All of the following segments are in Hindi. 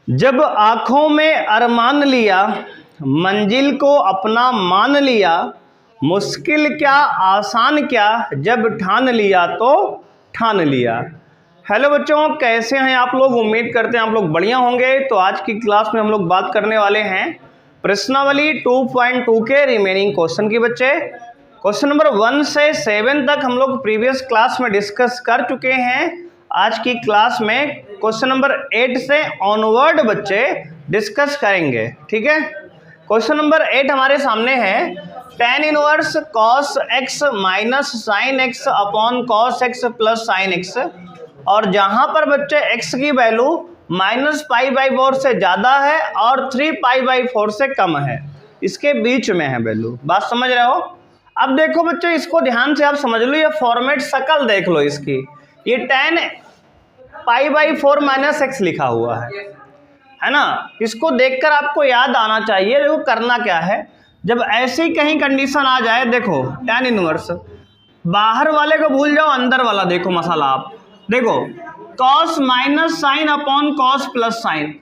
जब आँखों में अरमान लिया, मंजिल को अपना मान लिया, मुश्किल क्या आसान क्या, जब ठान लिया तो ठान लिया। हेलो बच्चों, कैसे हैं आप लोग? उम्मीद करते हैं आप लोग बढ़िया होंगे। तो आज की क्लास में हम लोग बात करने वाले हैं प्रश्नावली 2.2 के रिमेनिंग क्वेश्चन की। बच्चे क्वेश्चन नंबर 1 से 7 तक हम लोग प्रीवियस क्लास में डिस्कस कर चुके हैं। आज की क्लास में क्वेश्चन नंबर 8 से ऑनवर्ड बच्चे डिस्कस करेंगे। ठीक है, क्वेश्चन नंबर 8 हमारे सामने है। tan inverse cos x minus sine x upon cos x plus sine x, और जहां पर बच्चे x की वैल्यू -π/4 से ज्यादा है और 3π/4 से कम है, इसके बीच में है वैल्यू। बात समझ रहे हो? अब देखो बच्चे, इसको ध्यान से आप समझ लो। ये फॉर्मेट शकल देख लो इसकी। ये tan π/4 माइनस एक्स लिखा हुआ है ना। इसको देखकर आपको याद आना चाहिए देखो करना क्या है। जब ऐसी कहीं कंडीशन आ जाए, देखो tan इनवर्स, बाहर वाले को भूल जाओ, अंदर वाला देखो मसाला। आप देखो cos minus sine upon cos plus sign,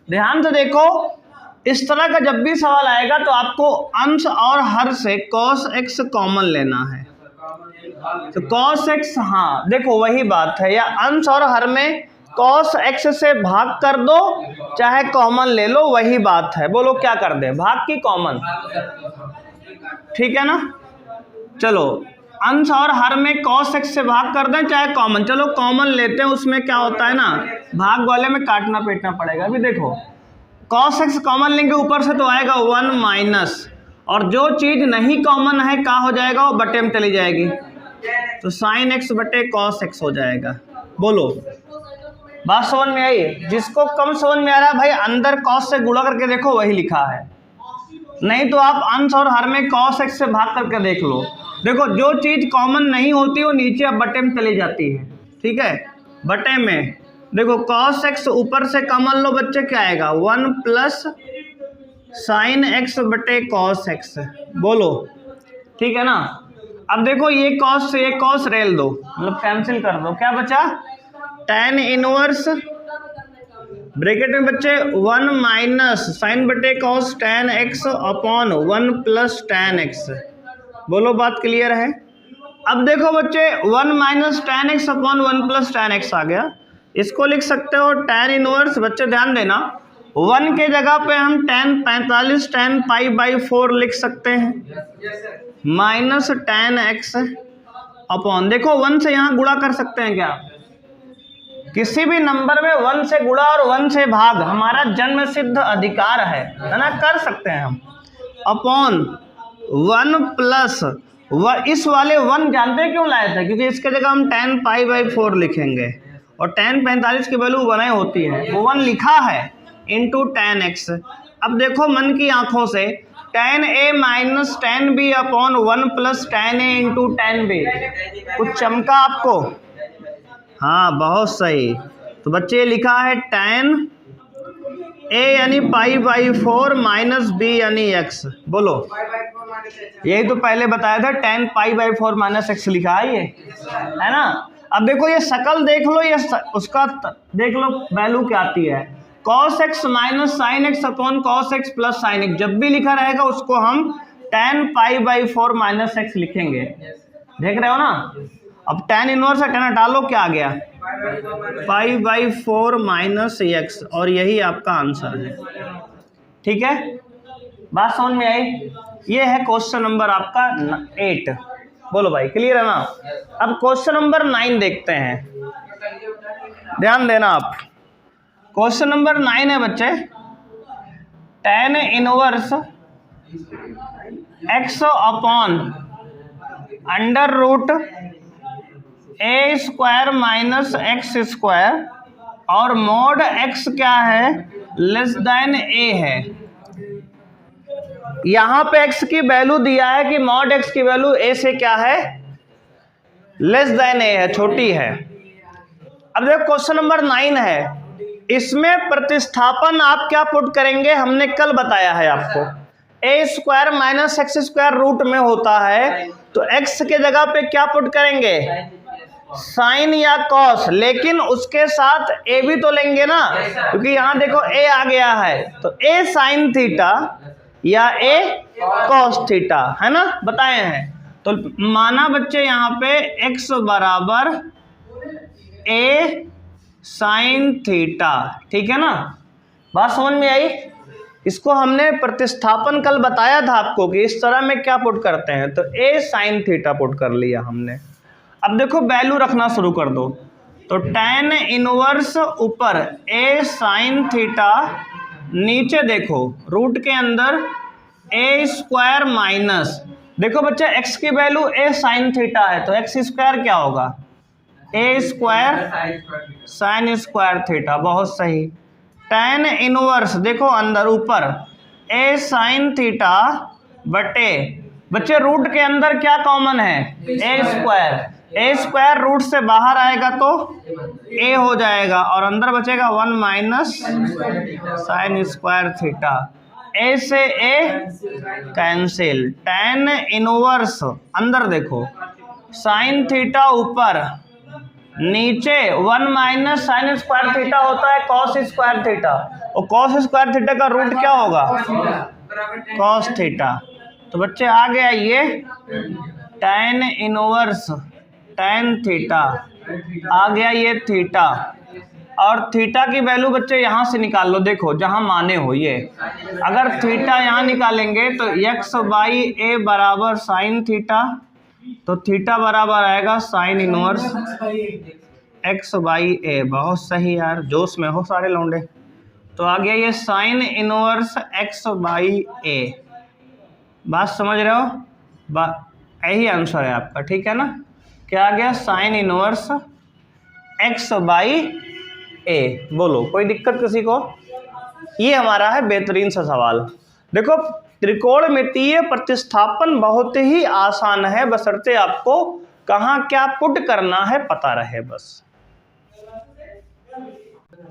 ध्यान से देखो। इस तरह का जब भी सवाल आएगा तो आपको अंश और हर से cos x कॉमन लेना है। तो cos x, हाँ देखो वही बात है, या अंश और हर में cos x से भाग कर दो, चाहे कॉमन ले लो, वही बात है। बोलो क्या कर दे? भाग की कॉमन, ठीक है ना। चलो अंश और हर में cos x से भाग कर दें चाहे कॉमन, चलो कॉमन लेते हैं। उसमें क्या होता है ना, भाग वाले में काटना पीटना पड़ेगा। अभी देखो cos x कॉमन लेंगे, ऊपर से तो आएगा 1 माइनस, और जो चीज नहीं कॉमन है क्या हो जाएगा? वो बटे में चली जाएगी, तो साइन x बटे cos x हो जाएगा। बोलो बात समझ में आई? जिसको कम समझ में आ रहा है भाई, अंदर cos से गुणा करके देखो, वही लिखा है। नहीं तो आप अंश और हर में cos x से भाग करके देख लो। देखो जो चीज कॉमन नहीं होती वो नीचे अब बटे में चली जाती है। ठीक है, बटे में देखो cos x ऊपर से कॉमन लो बच्चे, क्या आएगा? 1 प्लस साइन x बटे cos x। बोलो ठीक है ना। अब देखो ये cos से ये cos रेल दो, मतलब कैंसिल कर दो, क्या बचा? tan इनवर्स ब्रैकेट में बच्चे 1 माइनस साइन बटे cos tan x upon 1 plus tan x। बोलो बात क्लियर है? अब देखो बच्चे 1 minus tan x upon 1 plus tan x आ गया। इसको लिख सकते हो tan इनवर्स, बच्चे ध्यान देना, 1 के जगह पे हम tan 45 tan π/4 लिख सकते हैं, माइनस tan x अपॉन, देखो 1 से यहाँ गुणा कर सकते हैं क्या? किसी भी नंबर में 1 से गुणा और 1 से भाग हमारा जन्म सिद्ध अधिकार है ना, कर सकते हैं हम। अपॉन 1 प्लस इस वाले 1 जानते हैं क्यों लाए थे? क्योंकि इसके जगह हम tan π/4 लिखेंगे, और tan 45 की वैल्यू 1 होती है, वो 1 लिखा है, इंटू tan x। अब देखो मन की आंखों से, tan a minus tan b upon 1 plus tan a into tan b। कुछ चमका आपको? हाँ बहुत सही। तो बच्चे ये लिखा है tan a यानी π/4 माइनस b यानी x। बोलो यही तो पहले बताया था, tan π/4 माइनस x लिखा है ये, है ना। अब देखो ये शकल देख लो, ये उसका देख लो वैल्यू क्या आती है। cos x minus sine x upon cos x plus sine x, जब भी लिखा रहेगा उसको हम tan π/4 माइनस x लिखेंगे। देख रहे हो ना। अब tan इनवर्स tan हटा लो, क्या आ गया? π/4 माइनस x, और यही आपका आंसर है। ठीक है, बात समझ में आई? ये है क्वेश्चन नंबर आपका 8। बोलो भाई क्लियर है ना। अब क्वेश्चन नंबर 9 देखते हैं, ध्यान देना आप। क्वेश्चन नंबर 9 है बच्चे, tan inverse x upon under root a square minus x square, और मॉड x क्या है? लेस देन a है। यहां पे x की वैल्यू दिया है कि मॉड x की वैल्यू a से क्या है? लेस देन a है, छोटी है। अब देखो क्वेश्चन नंबर 9 है, इसमें प्रतिस्थापन आप क्या पुट करेंगे? हमने कल बताया है आपको, a square minus x square root में होता है, तो x के जगह पे क्या पुट करेंगे? साइन या कॉस, लेकिन उसके साथ ए भी तो लेंगे ना, क्योंकि यहाँ देखो ए आ गया है, तो ए साइन थीटा या ए कॉस थीटा, है ना, बताए हैं। तो माना बच्चे यहाँ पे x बराबर ए साइन थीटा, ठीक है ना, बात समझ में आई। इसको हमने प्रतिस्थापन कल बताया था आपको कि इस तरह में क्या पुट करते हैं, तो ए साइन थीटा पुट कर लिया हमने। अब देखो वैल्यू रखना शुरू कर दो, तो tan इनवर्स ऊपर ए साइन थीटा, नीचे देखो रूट के अंदर ए स्क्वायर माइनस, देखो बच्चा x की वैल्यू ए साइन थीटा है, तो x स्क्वायर क्या होगा, ए स्क्वायर साइन स्क्वायर थीटा, बहुत सही। tan इनवर्स देखो अंदर ऊपर ए साइन थीटा बटे, बच्चे रूट के अंदर क्या कॉमन है, ए स्क्वायर, ए स्क्वायर रूट से बाहर आएगा तो ए हो जाएगा, और अंदर बचेगा 1 माइनस साइन स्क्वायर थीटा, ए से ए कैंसिल, tan इनवर्स अंदर देखो साइन थीटा ऊपर, नीचे 1 माइनस साइन स्क्वायर थीटा होता है कॉस स्क्वायर थीटा, और कॉस स्क्वायर थीटा का रूट क्या होगा, कॉस थीटा। तो बच्चे आ गया ये tan इनवर्स tan थीटा, आ गया ये थीटा, और थीटा की वैल्यू बच्चे यहाँ से निकाल लो, देखो जहाँ माने हो ये, अगर थीटा यहाँ निकालेंगे तो x बाई ए बराबर साइन थीटा, तो थीटा बराबर आएगा साइन इनवर्स x बाई ए, बहुत सही यार, जोश में हो सारे लौंडे। तो आ गया ये साइन इनवर्स x बाई ए, बात समझ रहे हो, यही आंसर है आपका, ठीक है ना, क्या आ गया sine inverse x by a. बोलो कोई दिक्कत किसी को, ये हमारा है बेहतरीन सा सवाल। देखो त्रिकोणमितीय प्रतिस्थापन बहुत ही आसान है, बशर्ते आपको कहाँ क्या पुट करना है पता रहे बस।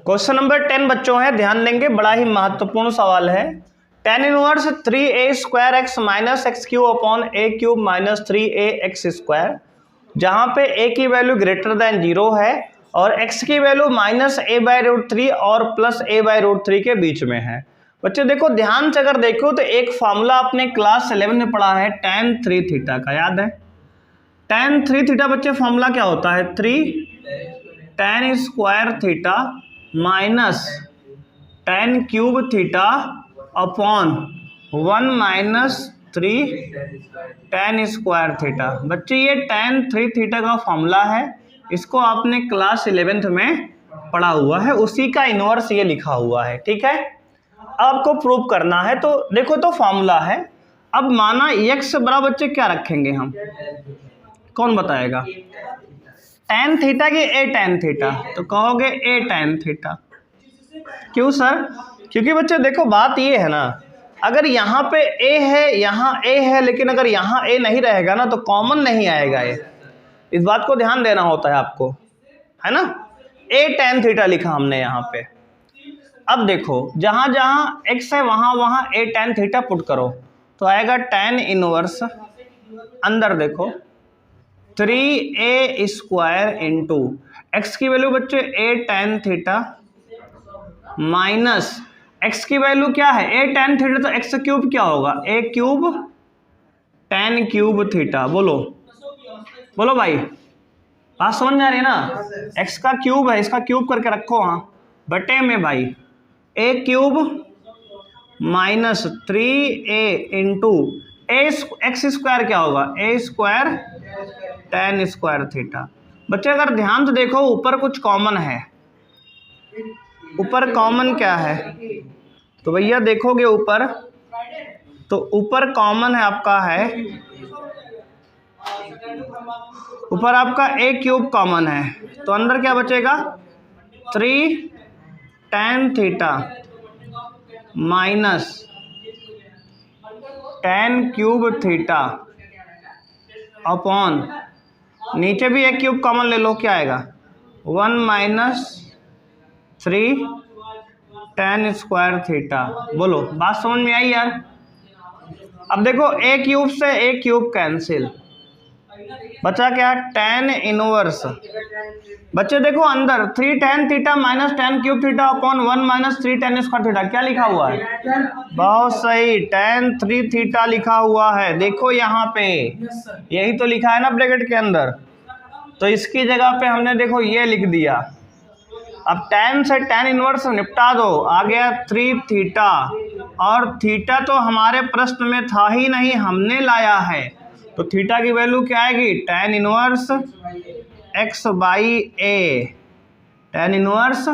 क्वेश्चन नंबर 10 बच्चों है, ध्यान देंगे, बड़ा ही महत्वपूर्ण सवाल है। tan inverse 3a square x minus x cube upon a cube minus 3a x square, जहाँ पे a की वैल्यू ग्रेटर देन 0 है और x की value minus a by root 3 और प्लस ए बाई रूट 3 के बीच में है। बच्चे देखो ध्यान से अगर देखो तो एक फार्मूला आपने क्लास 11 में पढ़ा है tan 3 थीटा का, याद है tan 3 थीटा बच्चे फार्मूला क्या होता है, 3 tan square theta minus tan cube theta upon 1 minus 3 tan square theta. बच्चे ये tan 3 थीटा का फॉर्मूला है, इसको आपने क्लास 11th में पढ़ा हुआ है, उसी का इनवर्स ये लिखा हुआ है, ठीक है। आपको प्रूव करना है, तो देखो तो फॉर्मूला है। अब माना x बराबर बच्चे क्या रखेंगे हम, कौन बताएगा, tan थीटा की a tan थीटा, तो कहोगे a tan थीटा। क्यों सर, क्योंकि बच्चे देखो बात ये है ना, अगर यहाँ पे a है यहाँ a है, लेकिन अगर यहाँ a नहीं रहेगा ना तो कॉमन नहीं आएगा ये, इस बात को ध्यान देना होता है आपको, है ना। a tan थीटा लिखा हमने यहाँ पे। अब देखो जहाँ जहाँ x है वहाँ वहाँ a tan थीटा पुट करो, तो आएगा tan इनवर्स, अंदर देखो 3a स्क्वायर इंटू एक्स की वैल्यू बच्चे a tan theta minus x की वैल्यू क्या है a tan थीटा, तो x क्यूब क्या होगा, a cube tan cube theta. बोलो बोलो भाई, बात समझ में आ रही है ना, x का क्यूब है, इसका क्यूब करके रखो वहाँ बटे में भाई a cube minus 3a into x square क्या होगा, a square tan square theta. बच्चे अगर ध्यान से देखो ऊपर कुछ कॉमन है, ऊपर कॉमन क्या है, तो भैया देखोगे ऊपर, तो ऊपर कॉमन है आपका है, ऊपर आपका a क्यूब कॉमन है, तो अंदर क्या बचेगा 3 tan theta minus tan cube theta upon नीचे भी a क्यूब कॉमन ले लो, क्या आएगा 1 माइनस 3 tan स्क्वायर थीटा। बोलो बात समझ में आई यार। अब देखो a क्यूब से a क्यूब कैंसिल, बचा क्या, tan इनवर्स। बच्चे देखो अंदर 3 tan theta minus tan cube theta upon 1 minus 3 tan square theta, क्या लिखा हुआ है? बहुत सही, tan 3 थीटा लिखा हुआ है। देखो यहाँ पे यही तो लिखा है ना ब्रैकेट के अंदर, तो इसकी जगह पे हमने देखो ये लिख दिया। अब tan से tan इनवर्स निपटा दो, आ गया 3 थीटा, और थीटा तो हमारे प्रश्न में था ही नहीं, हमने लाया है, तो थीटा की वैल्यू क्या आएगी, tan inverse x by a, tan inverse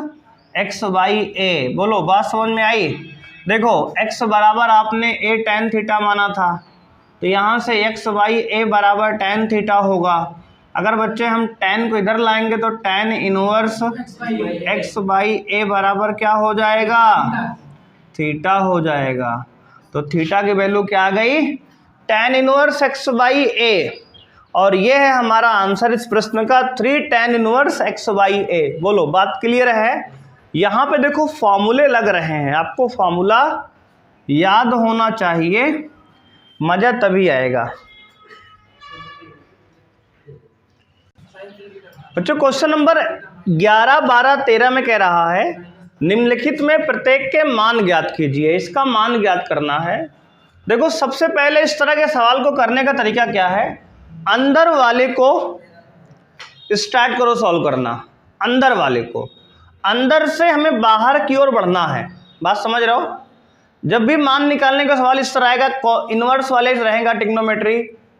x by a. बोलो बात समझ में आई? देखो x बराबर आपने a tan थीटा माना था, तो यहाँ से x बाई ए बराबर tan थीटा होगा। अगर बच्चे हम tan को इधर लाएंगे तो tan इनवर्स x बाई ए बराबर क्या हो जाएगा, थीटा हो जाएगा। तो थीटा की वैल्यू क्या आ गई, tan इनवर्स x बाई ए, और ये है हमारा आंसर इस प्रश्न का 3 tan inverse x by a. बोलो बात क्लियर है? यहाँ पे देखो फॉर्मूले लग रहे हैं, आपको फॉर्मूला याद होना चाहिए, मजा तभी आएगा। बच्चों क्वेश्चन नंबर 11, 12, 13 में कह रहा है निम्नलिखित में प्रत्येक के मान ज्ञात कीजिए। इसका मान ज्ञात करना है। देखो सबसे पहले इस तरह के सवाल को करने का तरीका क्या है, अंदर वाले को स्टार्ट करो सॉल्व करना। अंदर वाले को, अंदर से हमें बाहर की ओर बढ़ना है। बात समझ रहे हो? जब भी मान निकालने का सवाल इस तरह आएगा, इनवर्स वाले रहेगा ट्रिग्नोमेट्री,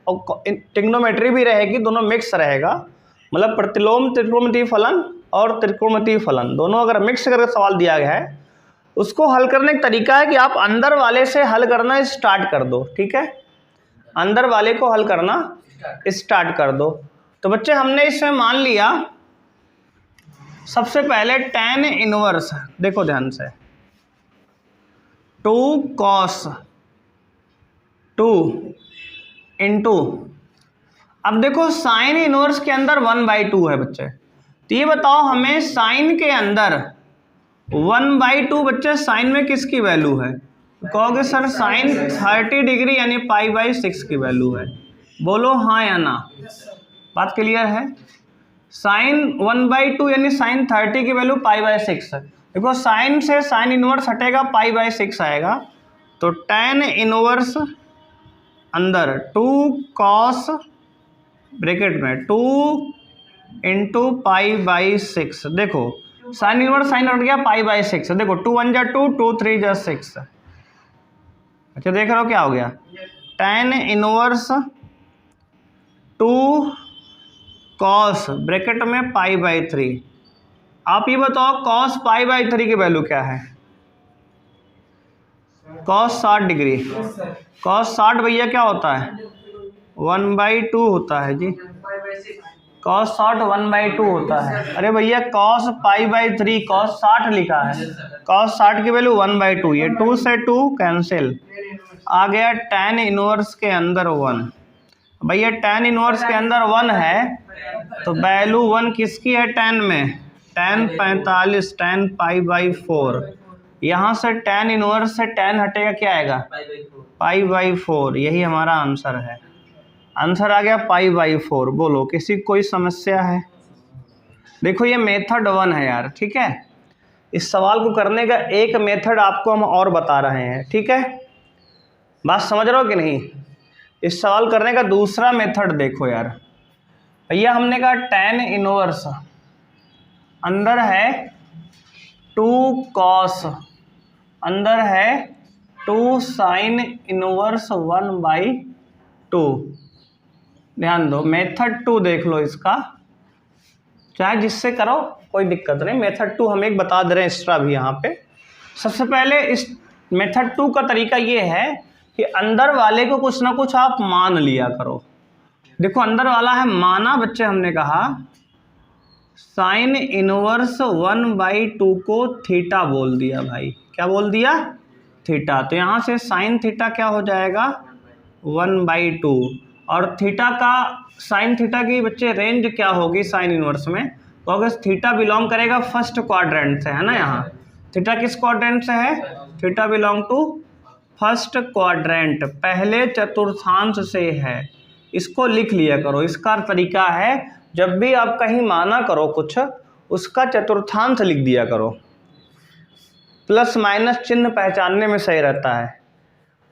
और ट्रिग्नोमेट्री भी रहेगी, दोनों मिक्स रहेगा, मतलब प्रतिलोम त्रिकोणमितीय फलन और त्रिकोणमितीय फलन दोनों अगर मिक्स करके सवाल दिया गया है, उसको हल करने का तरीका है कि आप अंदर वाले से हल करना स्टार्ट कर दो। ठीक है, अंदर वाले को हल करना स्टार्ट कर दो। तो बच्चे हमने इसमें मान लिया सबसे पहले tan इनवर्स, देखो ध्यान से, 2 cos 2 इंटू, अब देखो साइन इनवर्स के अंदर 1/2 है बच्चे, तो ये बताओ हमें साइन के अंदर 1/2 बच्चे साइन में किसकी वैल्यू है? कहोगे सर साइन 30 डिग्री यानी π/6 की वैल्यू है। बोलो हाँ या ना, बात क्लियर है? साइन 1/2 यानी साइन 30 की वैल्यू π/6 है। देखो साइन से साइन इनवर्स हटेगा, π/6 आएगा, तो tan इनवर्स अंदर 2 cos ब्रैकेट में 2 इंटू π/6। देखो साइन इनवर्स साइन हट गया, π/6, देखो 2 1 जा 2, 2 3 जा 6। अच्छा देख रहे हो क्या हो गया, tan इनवर्स 2 cos ब्रैकेट में π/3। आप ये बताओ cos π/3 की वैल्यू क्या है? cos 60 डिग्री, cos 60 भैया क्या होता है, 1/2 होता है जी, cos 60 1/2 होता है। अरे भैया cos π/3, cos 60 लिखा है, cos 60 की वैल्यू 1/2, ये 2 से 2 कैंसिल, आ गया tan इनवर्स के अंदर 1। भैया tan इनवर्स के अंदर 1 है, तो वैल्यू 1 किसकी है tan में, tan 45, tan π/4। यहाँ से tan इनवर्स से tan हटेगा, क्या आएगा, π/4। यही हमारा आंसर है, आंसर आ गया π/4। बोलो किसी कोई समस्या है? देखो ये मेथड 1 है यार, ठीक है, इस सवाल को करने का एक मेथड आपको हम और बता रहे हैं। ठीक है, बात समझ रहे हो कि नहीं? इस सवाल करने का दूसरा मेथड देखो यार, भैया हमने कहा tan इनवर्स अंदर है 2 cos, अंदर है 2 sin इनवर्स 1/2। ध्यान दो, मेथड 2 देख लो इसका, चाहे जिससे करो कोई दिक्कत नहीं, मेथड 2 हम एक बता दे रहे हैं एक्स्ट्रा भी यहाँ पे। सबसे पहले इस मेथड 2 का तरीका ये है कि अंदर वाले को कुछ ना कुछ आप मान लिया करो। देखो अंदर वाला है माना, बच्चे हमने कहा साइन इनवर्स 1/2 को थीटा बोल दिया भाई, क्या बोल दिया, थीटा। तो यहाँ से साइन थीटा क्या हो जाएगा, 1/2, और थीटा का साइन थीटा की बच्चे रेंज क्या होगी साइन इनवर्स में, तो अगर थीटा बिलोंग करेगा फर्स्ट क्वाड्रेंट से, है ना, यहाँ थीटा किस क्वाड्रेंट से है, theta belong to first quadrant, पहले चतुर्थांश से है, इसको लिख लिया करो। इसका तरीका है जब भी आप कहीं माना करो कुछ, उसका चतुर्थांश लिख दिया करो। प्लस माइनस चिन्ह पहचानने में सही रहता है।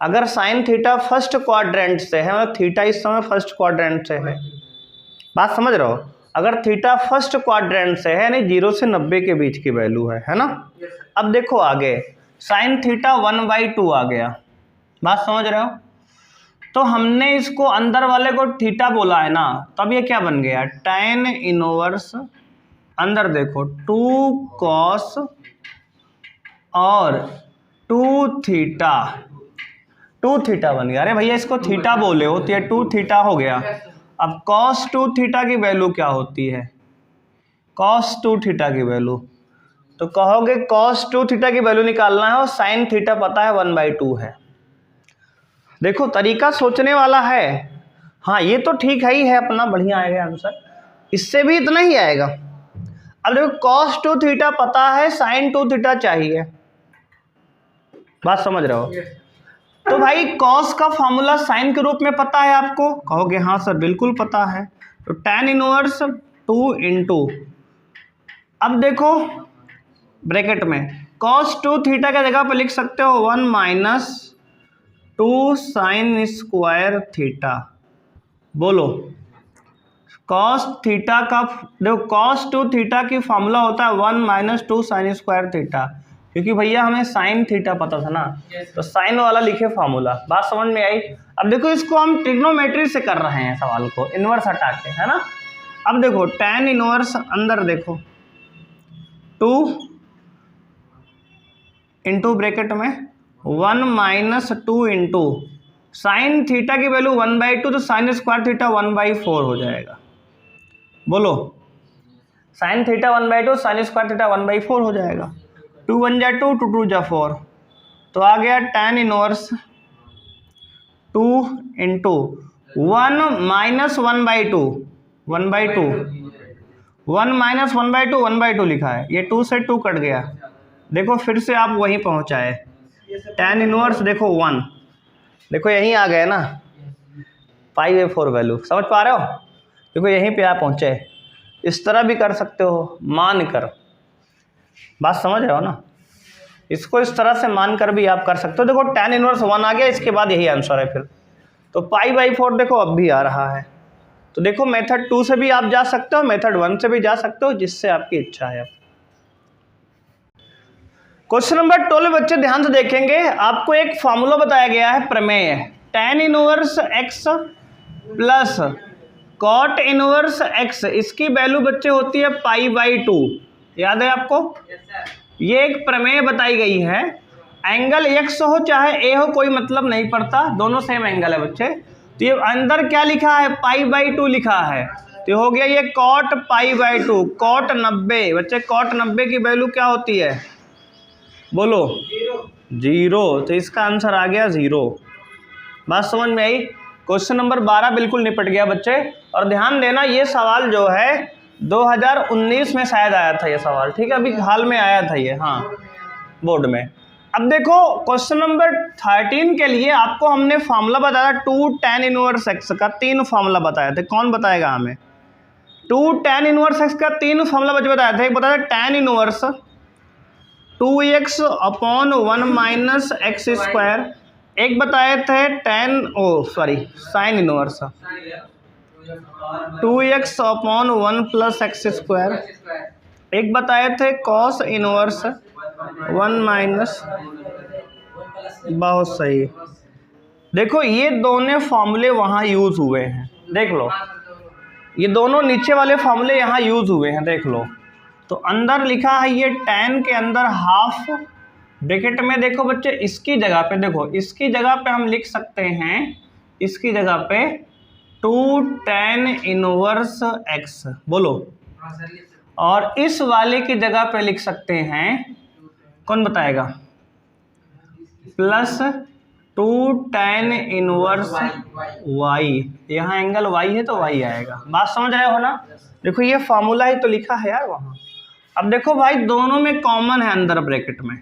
अगर साइन थीटा फर्स्ट क्वाड्रेंट से है, मतलब थीटा इस समय फर्स्ट क्वाड्रेंट से है, बात समझ रहे हो? अगर थीटा फर्स्ट क्वाड्रेंट से है यानी 0 से 90 के बीच की वैल्यू है ना। अब देखो आगे साइन थीटा 1/2 आ गया, बात समझ रहे हो? तो हमने इसको अंदर वाले को थीटा बोला है ना, तब ये क्या बन गया, tan इनवर्स, अंदर देखो 2 cos और 2 थीटा, 2 थीटा बन गया। अरे भैया इसको थीटा बोले हो तो ये 2 थीटा हो गया। अब cos 2 थीटा की वैल्यू क्या होती है, cos 2 थीटा की वैल्यू, तो कहोगे cos 2 थीटा की वैल्यू निकालना है और sin थीटा पता है 1/2 है। देखो तरीका सोचने वाला है। हाँ ये तो ठीक है ही है अपना, बढ़िया आएगा आंसर, इससे भी इतना ही आएगा। अब देखो cos 2 थीटा पता है, sin 2 थीटा चाहिए, बात समझ रहे हो? तो भाई cos का फॉर्मूला sin के रूप में पता है आपको, कहोगे हाँ सर बिल्कुल पता है। तो tan इनवर्स 2 इंटू, अब देखो ब्रैकेट में cos 2 थीटा के जगह पर लिख सकते हो 1 माइनस 2 साइन स्क्वायर थीटा। बोलो cos थीटा का, देखो cos 2 थीटा की फॉर्मूला होता है 1 माइनस 2 साइन स्क्वायर थीटा, क्योंकि भैया हमें साइन थीटा पता था ना, तो साइन वाला लिखे फॉर्मूला। बात समझ में आई? अब देखो इसको हम ट्रिग्नोमेट्री से कर रहे हैं सवाल को, इनवर्स हटा के, है ना। अब देखो tan इनवर्स, अंदर देखो 2 इंटू ब्रैकेट में 1 माइनस 2 इंटू साइन थीटा की वैल्यू 1/2, तो साइन स्क्वायर थीटा 1/4 हो जाएगा। बोलो sine theta 1/2, sine square theta 1/4 हो जाएगा। 2 1 जा 2, 2 2 जा 4, तो आ गया tan inverse 2 into 1 minus 1/2, 1/2, 1 minus 1/2, 1/2 लिखा है, ये 2 से 2 कट गया। देखो फिर से आप वहीं पहुंचाए, tan इनवर्स देखो 1, देखो यहीं आ गए ना, π/4 वैल्यू, समझ पा रहे हो? देखो यहीं पे आप पहुंचे। इस तरह भी कर सकते हो मान कर, बात समझ रहे हो ना? इसको इस तरह से मान कर भी आप कर सकते हो। देखो tan इनवर्स 1 आ गया, इसके बाद यही आंसर है फिर, तो π/4 देखो अब भी आ रहा है। तो देखो मेथड 2 से भी आप जा सकते हो, मेथड 1 से भी जा सकते हो, जिससे आपकी इच्छा है। क्वेश्चन नंबर 12 बच्चे ध्यान से देखेंगे, आपको एक फॉर्मूला बताया गया है प्रमेय, tan inverse x plus cot inverse x, इसकी वैल्यू बच्चे होती है π/2, याद है आपको? ये एक प्रमेय बताई गई है, एंगल x हो चाहे a हो कोई मतलब नहीं पड़ता, दोनों सेम एंगल है बच्चे। तो ये अंदर क्या लिखा है, π/2 लिखा है, तो हो गया ये cot π/2, cot 90 बच्चे, cot 90 की वैल्यू क्या होती है, बोलो 0, तो इसका आंसर आ गया 0। बात समझ में आई? क्वेश्चन नंबर 12 बिल्कुल निपट गया बच्चे। और ध्यान देना ये सवाल जो है 2019 में शायद आया था ये सवाल, ठीक है, अभी हाल में आया था ये, हाँ बोर्ड में। अब देखो क्वेश्चन नंबर 13 के लिए आपको हमने फॉर्मूला बताया 2 tan इनवर्स x का, 3 फॉर्मूला बताया थे। कौन बताएगा हमें? 2 tan इनवर्स x का 3 फॉर्मूला बच्चे बताया था। एक बताया tan inverse 2x upon 1 minus x square, एक बताए थे sine inverse 2x upon 1 plus x square, एक बताए थे कॉस इनवर्स 1 माइनस, बहुत सही। देखो ये दोनों फॉर्मूले वहाँ यूज हुए हैं, देख लो ये दोनों नीचे वाले फॉर्मूले यहाँ यूज हुए हैं, देख लो। तो अंदर लिखा है ये tan के अंदर हाफ ब्रैकेट में, देखो बच्चे इसकी जगह पे, देखो इसकी जगह पे हम लिख सकते हैं, इसकी जगह पे 2 tan इनवर्स x, बोलो, और इस वाले की जगह पे लिख सकते हैं, कौन बताएगा, प्लस 2 tan इनवर्स y, यहाँ एंगल y है तो y आएगा। बात समझ रहे हो ना? देखो ये फॉर्मूला ही तो लिखा है यार वहाँ। अब देखो भाई दोनों में कॉमन है अंदर ब्रैकेट में,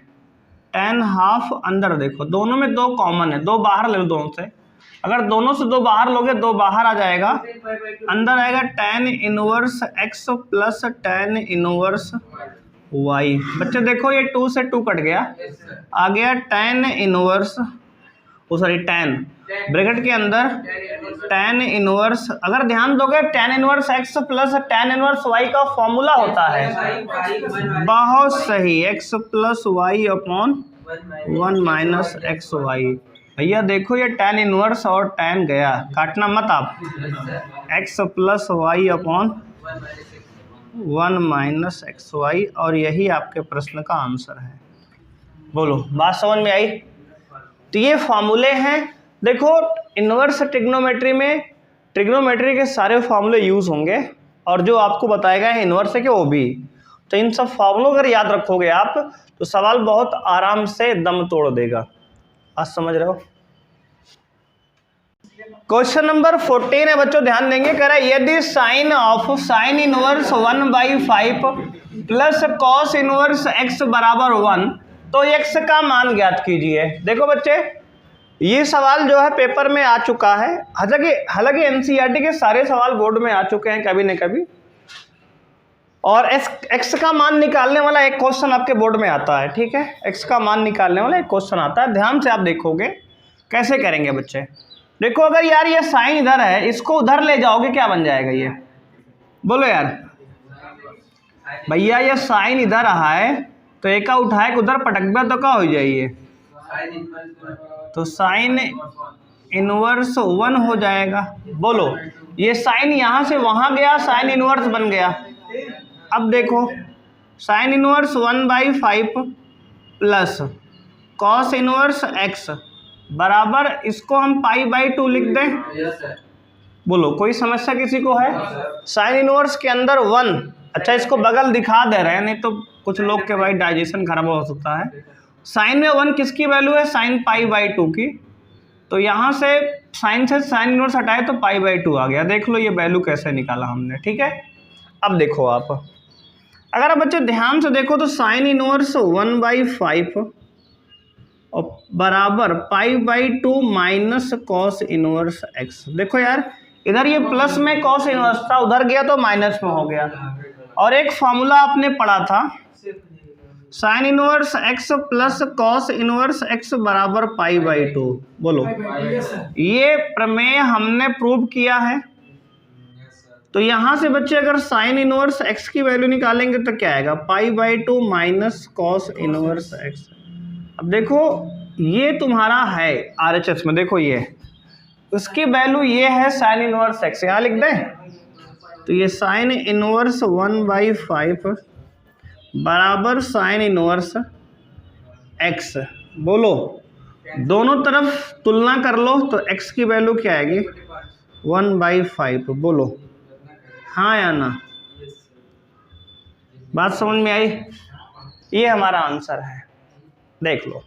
tan हाफ, अंदर देखो दोनों में 2 कॉमन है, 2 बाहर ले लो दोनों से, अगर दोनों से 2 बाहर लोगे 2 बाहर आ जाएगा, अंदर आएगा tan inverse x plus tan inverse y। बच्चे देखो ये 2 से 2 कट गया, आ गया tan इनवर्स tan ब्रैकेट के अंदर tan इनवर्स। अगर ध्यान दोगे tan inverse x plus tan inverse y का फॉर्मूला होता है, बहुत सही, x plus y upon 1 minus x y. भैया देखो ये tan इनवर्स और tan गया, काटना मत आप, x plus y upon 1 minus x y, और यही आपके प्रश्न का आंसर है। बोलो बात समझ में आई? तो ये फॉर्मूले हैं। देखो इनवर्स ट्रिग्नोमेट्री में ट्रिग्नोमेट्री के सारे फॉर्मूले यूज़ होंगे, और जो आपको बताया गया है इनवर्स है कि वो भी। तो इन सब फॉर्मूलों अगर याद रखोगे आप तो सवाल बहुत आराम से दम तोड़ देगा। आज समझ रहे हो? क्वेश्चन नंबर 14 है बच्चों, ध्यान देंगे। कह रहा है यदि sine inverse 1/5 plus cos inverse x बराबर 1 तो x का मान ज्ञात कीजिए। देखो बच्चे ये सवाल जो है पेपर में आ चुका है, हालांकि एनसीईआरटी के सारे सवाल बोर्ड में आ चुके हैं कभी न कभी, और x का मान निकालने वाला एक क्वेश्चन आपके बोर्ड में आता है, ठीक है। x का मान निकालने वाला एक क्वेश्चन आता है, ध्यान से आप देखोगे कैसे करेंगे बच्चे। देखो अगर यार ये साइन इधर है, इसको उधर ले जाओगे क्या बन जाएगा ये, बोलो यार। भैया ये साइन इधर रहा है तो एक का उठाए के उधर पटक गया तो क्या हो जाइए, तो साइन इनवर्स 1 हो जाएगा। बोलो ये साइन यहाँ से वहाँ गया, साइन इनवर्स बन गया। अब देखो sine inverse 1/5 plus cos inverse x बराबर, इसको हम π/2 लिख दें। बोलो कोई समस्या किसी को है? साइन इनवर्स के अंदर 1, अच्छा इसको बगल दिखा दे रहे हैं, नहीं तो कुछ लोग के भाई डाइजेशन खराब हो सकता है। साइन में 1 किसकी वैल्यू है? साइन π/2 की। तो यहाँ से साइन इनवर्स हटाए तो π/2 आ गया। देख लो ये वैल्यू कैसे निकाला हमने, ठीक है। अब देखो आप, अगर आप बच्चे ध्यान से देखो तो साइन इनवर्स 1/5 और बराबर π/2 माइनस कॉस इनवर्स x। देखो यार इधर ये प्लस में कॉस इनवर्स था, उधर गया तो माइनस में हो गया। और एक फॉर्मूला आपने पढ़ा था sine inverse x plus cos inverse x बराबर π/2। बोलो ये प्रमेय हमने प्रूव किया है। तो यहाँ से बच्चे अगर साइन इनवर्स x की वैल्यू निकालेंगे तो क्या आएगा, π/2 माइनस कॉस इनवर्स x। अब देखो ये तुम्हारा है RHS में, देखो ये उसकी वैल्यू ये है साइन इनवर्स x, यहाँ लिख दें। तो ये साइन इनवर्स 1/5 बराबर साइन इनवर्स x। बोलो दोनों तरफ तुलना कर लो तो x की वैल्यू क्या आएगी, 1/5। बोलो हाँ या ना, बात समझ में आई? ये हमारा आंसर है। देख लो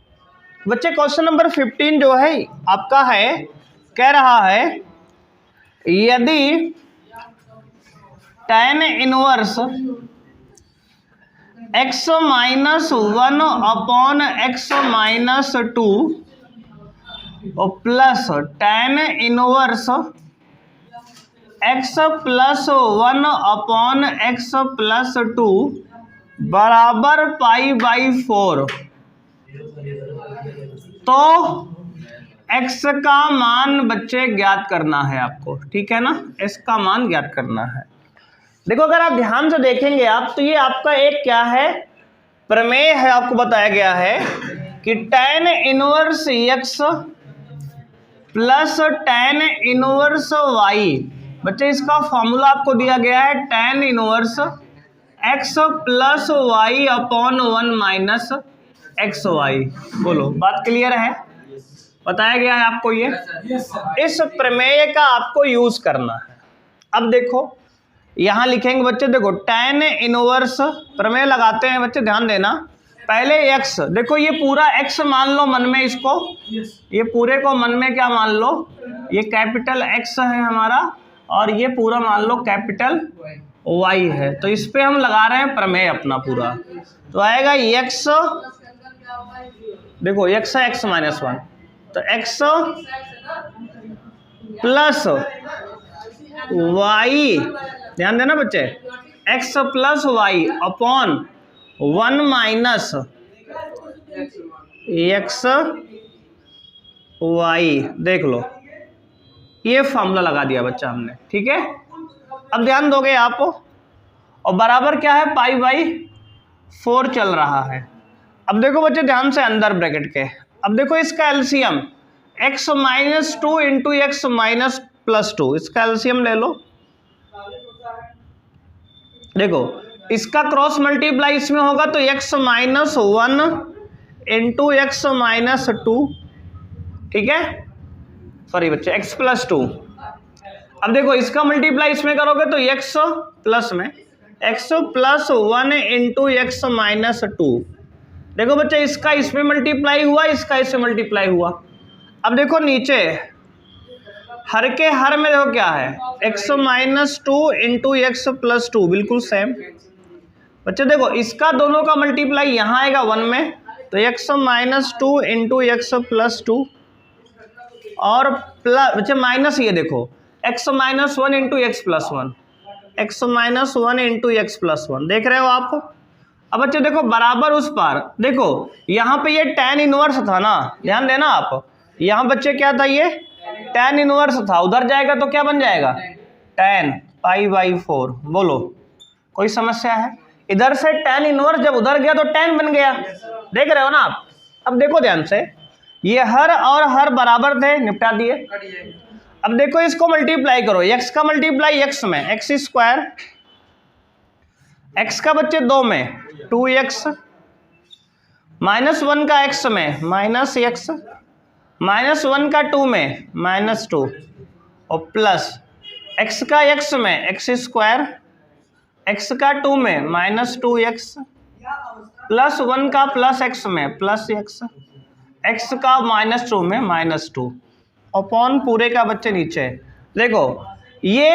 बच्चे क्वेश्चन नंबर 15 जो है आपका है, कह रहा है यदि tan inverse x minus 1 upon x minus 2 और plus tan inverse x plus 1 upon x plus 2 बराबर π/4, तो x का मान बच्चे ज्ञात करना है आपको, ठीक है ना। x का मान ज्ञात करना है। देखो अगर आप ध्यान से देखेंगे आप तो ये आपका एक क्या है, प्रमेय है। आपको बताया गया है कि tan inverse x plus tan inverse y। बच्चे इसका फॉर्मूला आपको दिया गया है tan inverse x plus y upon 1 minus x y. बोलो बात क्लियर है? बताया गया है आपको ये, इस प्रमेय का आपको यूज करना है। अब देखो यहाँ लिखेंगे बच्चे, देखो tan इनवर्स, प्रमेय लगाते हैं बच्चे ध्यान देना। पहले x, देखो ये पूरा x मान लो मन में, इसको ये पूरे को मन में क्या मान लो, ये कैपिटल X है हमारा, और ये पूरा मान लो कैपिटल Y है। तो इस पे हम लगा रहे हैं प्रमेय अपना पूरा। तो आएगा x, देखो x है x माइनस 1, तो x प्लस वाई, ध्यान देना बच्चे, x plus y upon 1 minus x y. देख लो, ये फॉर्मूला लगा दिया बच्चा हमने, ठीक है। अब ध्यान दोगे आप, और बराबर क्या है, पाई बाई 4 चल रहा है। अब देखो बच्चे ध्यान से अंदर ब्रैकेट के, अब देखो इसका LCM x minus 2 into x minus plus 2, इसका एलसीएम ले लो। देखो इसका क्रॉस मल्टीप्लाई इसमें होगा तो x minus 1 into x minus 2, ठीक है, सॉरी बच्चे x प्लस 2। अब देखो इसका मल्टीप्लाई इसमें करोगे तो x प्लस में x plus 1 into x minus 2। देखो बच्चे इसका इसमें मल्टीप्लाई हुआ, इसका इसमें मल्टीप्लाई हुआ। अब देखो नीचे हर के हर में देखो क्या है, x minus 2 into x plus 2, बिल्कुल सेम। बच्चे देखो इसका दोनों का मल्टीप्लाई यहाँ आएगा 1 में, तो x minus 2 into x plus 2 और प्लस बच्चे माइनस, ये देखो x minus 1 into x plus 1, x minus 1 into x plus 1, देख रहे हो आप। अब बच्चे देखो बराबर उस पार, देखो यहाँ पे ये tan इनवर्स था ना, ध्यान देना आप, यहाँ बच्चे क्या था, ये tan इनवर्स था, उधर जाएगा तो क्या बन जाएगा, tan पाई बाई 4। बोलो कोई समस्या है, इधर से tan इनवर्स जब उधर गया तो tan बन गया, देख रहे हो ना आप। अब देखो ध्यान से, ये हर और हर बराबर थे, निपटा दिए। अब देखो इसको मल्टीप्लाई करो, x का मल्टीप्लाई x में एक्स स्क्वायर, x का बच्चे 2 में 2x, माइनस 1 का x में माइनस x, माइनस 1 का 2 में माइनस 2 और प्लस x का x में एक्स स्क्वायर, x का 2 में माइनस 2x, प्लस 1 का प्लस x में प्लस x का माइनस 2 में माइनस 2 अपॉन पूरे का बच्चे नीचे। देखो ये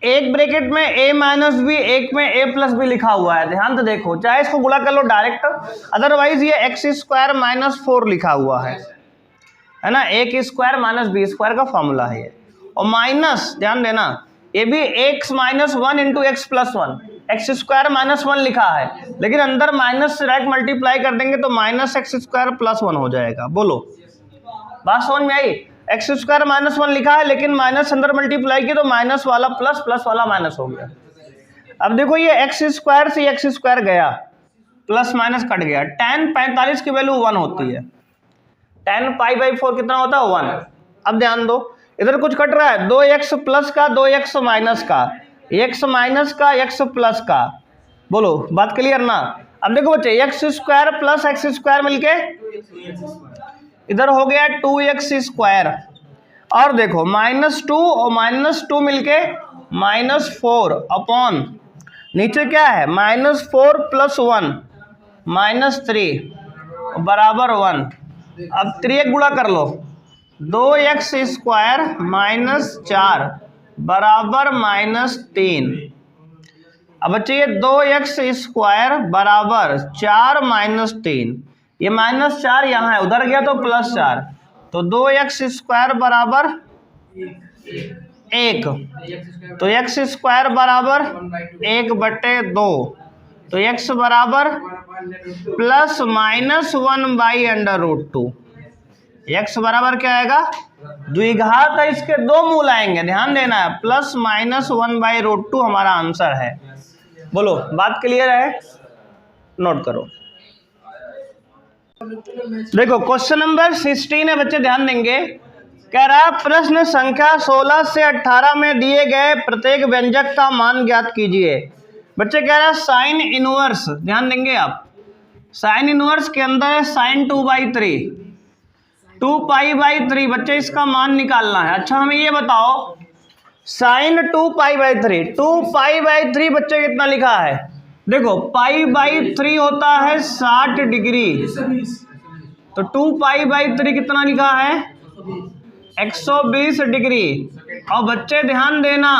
एक ब्रैकेट में a माइनस बी, एक में a प्लस बी लिखा हुआ है, ध्यान से देखो, चाहे इसको गुणा कर लो डायरेक्ट, अदरवाइज ये एक्स स्क्वायर माइनस 4 लिखा हुआ है ना, एक स्क्वायर माइनस बी स्क्वायर का फॉर्मूला है ये। और माइनस ध्यान देना, ये भी x minus 1 into x plus 1, x square minus 1 लिखा है, लेकिन अंदर माइनस से डायरेक्ट मल्टीप्लाई कर देंगे तो माइनस एक्स स्क्वायर प्लस 1 हो जाएगा। बोलो बात समझ में आई, एक्स स्क्वायर माइनस 1 लिखा है, लेकिन माइनस अंदर मल्टीप्लाई किया तो माइनस वाला प्लस, प्लस वाला माइनस हो गया। अब देखो ये एक्स स्क्वायर से एक्स स्क्वायर गया, प्लस माइनस कट गया, tan 45 की वैल्यू 1 होती है, tan पाई बाई 4 कितना होता है 1। अब ध्यान दो इधर कुछ कट रहा है, 2x प्लस का 2x माइनस का, x माइनस का x प्लस का। बोलो बात क्लियर ना। अब देखो बच्चे x square plus x square मिलके इधर हो गया 2x स्क्वायर, और देखो माइनस 2 और माइनस 2 मिलके माइनस 4 अपॉन नीचे क्या है माइनस 4 प्लस 1 माइनस 3 बराबर 1। अब 3 गुणा कर लो, 2x स्क्वायर माइनस 4 बराबर माइनस 3। अब बच्चे ये 2x स्क्वायर बराबर 4 माइनस 3, ये माइनस 4 यहाँ है, उधर गया तो प्लस 4, तो 2x स्क्वायर बराबर 1, तो x स्क्वायर बराबर 1/2, तो x बराबर प्लस माइनस 1/√2। x बराबर क्या आएगा, द्विघात है, इसके 2 मूल आएंगे, ध्यान देना है, प्लस माइनस 1/√2 हमारा आंसर है। बोलो बात क्लियर है, नोट करो। देखो क्वेश्चन नंबर 16 है बच्चे, ध्यान देंगे, कह रहा है प्रश्न संख्या 16 से 18 में दिए गए प्रत्येक व्यंजक का मान ज्ञात कीजिए। बच्चे कह रहा है साइन इनवर्स, ध्यान देंगे आप, साइन इनवर्स के अंदर है साइन 2/3, 2π/3 बच्चे इसका मान निकालना है। अच्छा हमें ये बताओ साइन 2π/3, 2π/3 बच्चे कितना लिखा है, देखो π/3 होता है 60 डिग्री, तो 2π/3 कितना लिखा है 120 डिग्री। और बच्चे ध्यान देना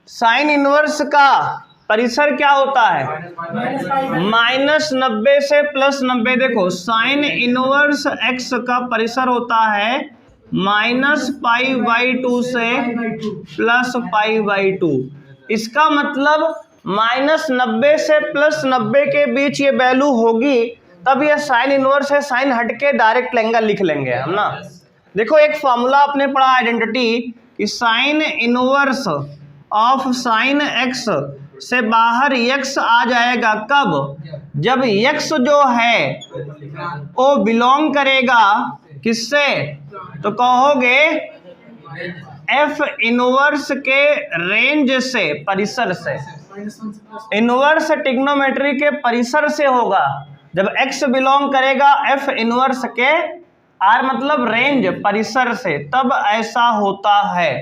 साइन इनवर्स का परिसर क्या होता है -90 से +90। देखो साइन इनवर्स x का परिसर होता है माइनस पाई बाई 2 से प्लस पाई बाई 2। इसका मतलब -90 से +90 के बीच ये वैल्यू होगी, तब ये साइन इनवर्स है, साइन हट के डायरेक्ट एंगल लिख लेंगे हम ना। देखो एक फॉर्मूला आपने पढ़ा आइडेंटिटी कि sine inverse of sine x से बाहर x आ जाएगा कब, जब x जो है वो बिलोंग करेगा किससे, तो कहोगे f इनवर्स के रेंज से, परिसर से। इनवर्स ट्रिग्नोमेट्री के परिसर से होगा जब x बिलोंग करेगा f इनवर्स के, r मतलब रेंज, परिसर से, तब ऐसा होता है।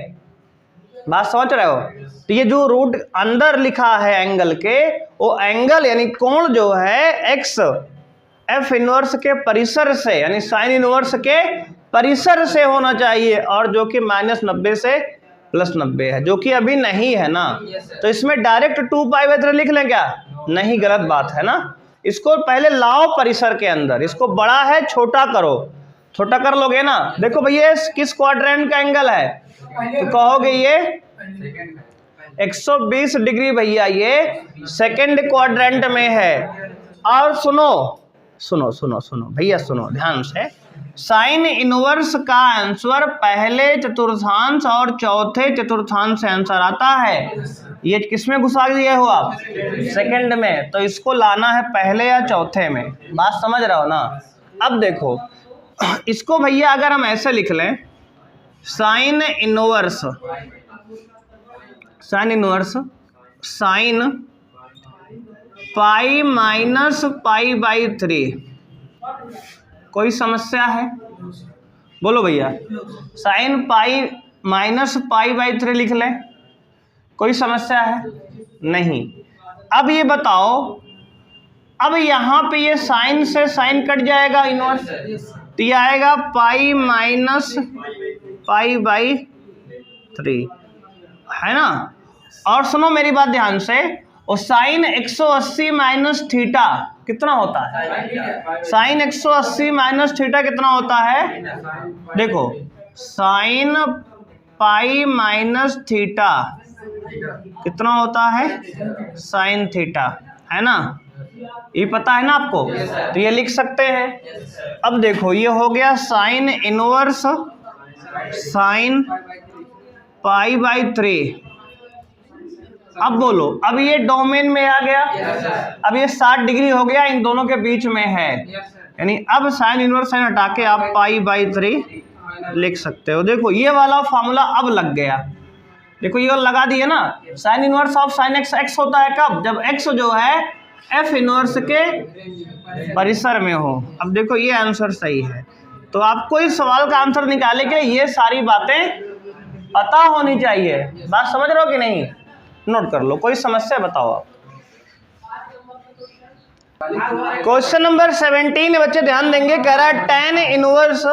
बात समझ रहे हो? तो ये जो रूट अंदर लिखा है एंगल के, वो एंगल यानी कोण जो है x f इनवर्स के परिसर से यानी साइन इनवर्स के परिसर से होना चाहिए, और जो कि -90 से +90 है, जो कि अभी नहीं है ना। तो इसमें डायरेक्ट 2π/3 लिख लें क्या? नहीं, गलत बात है ना। इसको पहले लाओ परिसर के अंदर, इसको बड़ा है छोटा करो, छोटा कर लोगे ना। देखो भैया किस क्वाड्रेंट का एंगल है, तो कहोगे ये 120 डिग्री भैया, ये सेकंड क्वाड्रेंट में है। और सुनो सुनो सुनो सुनो भैया, सुनो ध्यान से, साइन इनवर्स का आंसर पहले चतुर्थांश और चौथे चतुर्थांश से आंसर आता है। ये किसमें घुसा दिए हो आप? सेकंड में। तो इसको लाना है पहले या चौथे में। बात समझ रहे हो ना? अब देखो इसको भैया अगर हम ऐसे लिख लें, sine inverse sine pi minus pi by 3, कोई समस्या है? बोलो भैया। Sine pi minus pi by 3 लिख लें, कोई समस्या है? नहीं। अब ये बताओ, अब यहाँ पे ये साइन से साइन कट जाएगा इनवर्स, तो ये आएगा पाई माइनस पाई बाई 3, है ना। और सुनो मेरी बात ध्यान से, और साइन 180 माइनस थीटा कितना होता है? साइन 180 माइनस थीटा कितना होता है? देखो साइन पाई माइनस थीटा कितना होता है? साइन थीटा, है ना। ये पता है ना आपको, तो ये लिख सकते हैं। अब देखो ये हो गया sine inverse sine pi by 3। अब बोलो, अब ये डोमेन में आ गया, अब ये 60 डिग्री हो गया, इन दोनों के बीच में है, यानी अब साइन इनवर्स साइन हटा के आप पाई बाई 3 लिख सकते हो। देखो ये वाला फॉर्मूला अब लग गया, देखो ये लगा दिए ना। Sine inverse of sine x, x होता है कब? जब एक्स जो है एफ इनवर्स के परिसर में हो। अब देखो ये आंसर सही है। तो आपको इस सवाल का आंसर निकालने के लिए ये सारी बातें पता होनी चाहिए। बात समझ रहे हो कि नहीं? नोट कर लो, कोई समस्या बताओ आप। क्वेश्चन नंबर 17 बच्चे ध्यान देंगे, कह रहा है tan इनवर्स